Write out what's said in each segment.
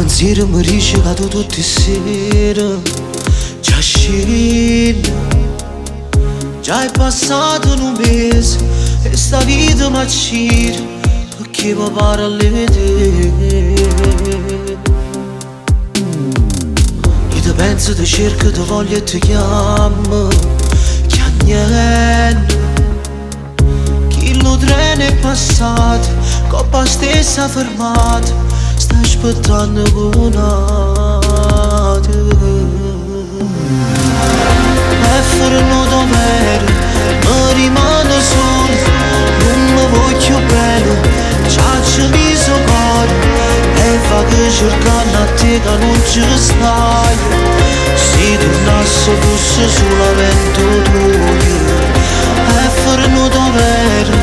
Pensiero mi riciclato tutte sere. Già scena, già è passato un mese e sta vita mi accira perché mi pare a vedere. Io ti penso, ti cerco, ti voglio e ti chiamo, che a niente. Chi lo treno è passato, coppa stessa fermata, sta aspettando con è fornuto vero, mi rimane solo, non mi voglio bene, ciaccio mi so cuore, e fa che cercando a te che non ci stai, se tornasse fosse solamente tuo, è fornuto vero,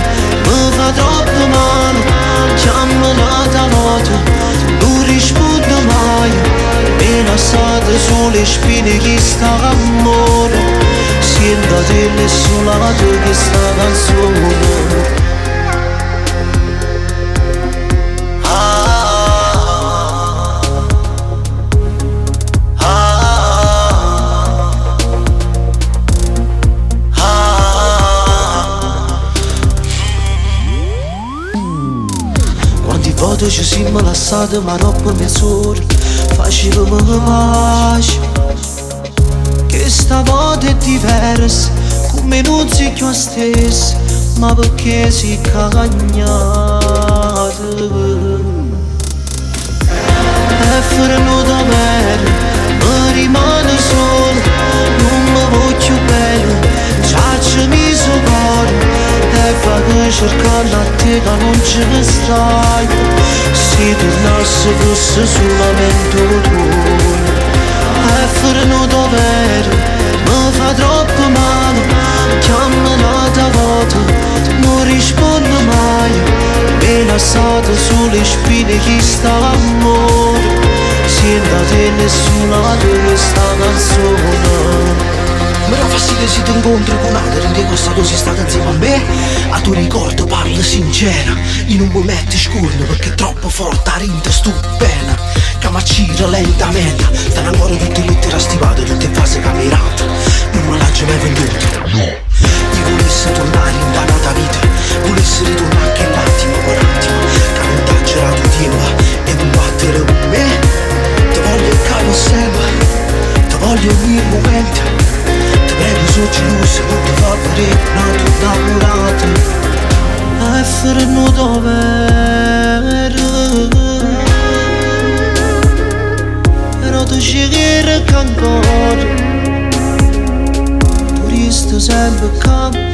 mi fa troppo male, chiamo un'altra volta, non risponde mai, mi lasciate sulle spine che sta amore, sento delle solate che sta canzone. Quante volte ci siamo lasciati ma troppo mezz'ora, facevamo pace, che stavolta è diversa, come non si più stessa, ma perché si cagnato. È fornuto vero, mi rimane solo, non mi voglio bene, ciaccio mi so cuore, e fa che cercando a te che non ci stai, se tornasse fosse solamente tu. È fornuto vero, mi fa troppo male, chiamo un'altra volta, non risponde mai, mi lasciate sulle spine chi sta amore, sento te nessuna di questa canzone. Mi dà fastidio se ti incontro con altri, di questa tu sei stata insieme a me, a tuo ricordo parlo sincera, io non mi metti scorno perché è troppo forte, a rinde stupenda, che mi accira lentamente, stanno ancora tutte le lettere stivate, tutte fasi camerate, non me l'ha mai venduta, no. Io volessi tornare in danata vita, volessi ritornare anche l'attimo per attimo, che non t'ha girato tempo e combattere con me, ti voglio il capo sempre, ti voglio il mio momento. Prego sono geloso, non ti fa vedere una tua innamorata. È fornuto vero, però tu ci credi che ancora tu resti sempre accanto.